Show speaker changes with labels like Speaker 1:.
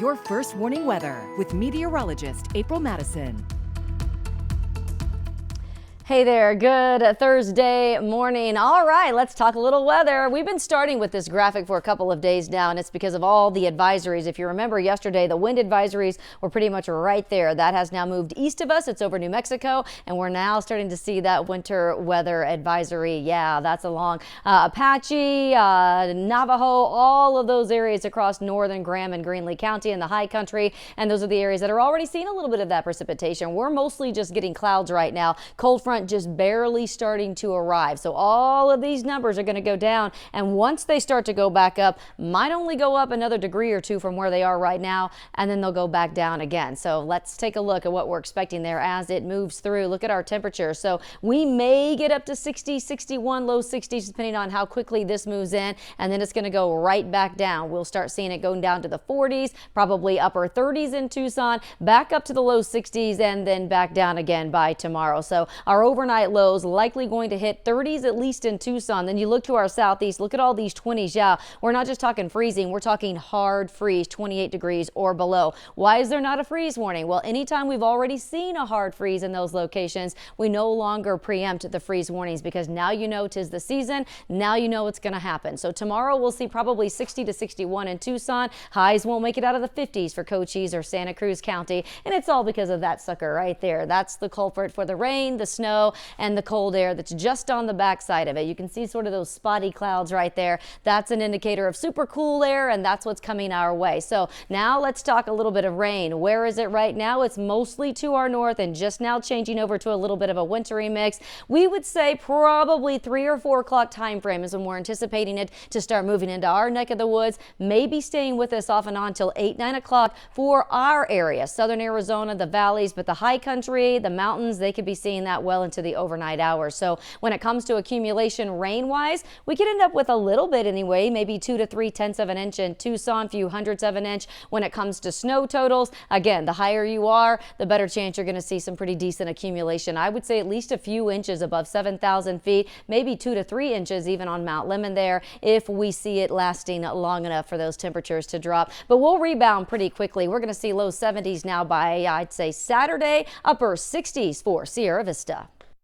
Speaker 1: Your first warning weather with meteorologist April Madison.
Speaker 2: Hey there, good Thursday morning. All right, let's talk a little weather. We've been starting with this graphic for a couple of days now, and it's because of all the advisories. If you remember yesterday, the wind advisories were pretty much right there. That has now moved east of us. It's over New Mexico, and we're now starting to see that winter weather advisory. Yeah, that's along Apache, Navajo, all of those areas across northern Graham and Greenlee County and the high country. And those are the areas that are already seeing a little bit of that precipitation. We're mostly just getting clouds right now. Cold front just barely starting to arrive. So all of these numbers are going to go down, and once they start to go back up, might only go up another degree or two from where they are right now, and then they'll go back down again. So let's take a look at what we're expecting there as it moves through. Look at our temperature. So we may get up to 60, 61, low 60s, depending on how quickly this moves in, and then it's going to go right back down. We'll start seeing it going down to the 40s, probably upper 30s in Tucson, back up to the low 60s, and then back down again by tomorrow. So our overnight lows likely going to hit 30s at least in Tucson. Then you look to our southeast, look at all these 20s. Yeah, we're not just talking freezing, we're talking hard freeze, 28 degrees or below. Why is there not a freeze warning? Well, anytime we've already seen a hard freeze in those locations, we no longer preempt the freeze warnings, because now you know 'tis the season. Now you know what's going to happen. So tomorrow we'll see probably 60 to 61 in Tucson. Highs won't make it out of the 50s for Cochise or Santa Cruz County, and it's all because of that sucker right there. That's the culprit for the rain, the snow, and the cold air that's just on the backside of it. You can see sort of those spotty clouds right there. That's an indicator of super cool air, and that's what's coming our way. So now let's talk a little bit of rain. Where is it right now? It's mostly to our north and just now changing over to a little bit of a wintry mix. We would say probably 3 or 4 o'clock time frame is when we're anticipating it to start moving into our neck of the woods, maybe staying with us off and on till 8, 9 o'clock for our area, southern Arizona, the valleys, but the high country, the mountains, they could be seeing that well into the overnight hours. So when it comes to accumulation rain wise, we could end up with a little bit anyway, maybe 2 to 3/10 of an inch in Tucson, few hundredths of an inch. When it comes to snow totals, again, the higher you are, the better chance you're going to see some pretty decent accumulation. I would say at least a few inches above 7,000 feet, maybe 2 to 3 inches even on Mount Lemmon there, if we see it lasting long enough for those temperatures to drop. But we'll rebound pretty quickly. We're going to see low 70s now by, I'd say, Saturday, upper 60s for Sierra Vista.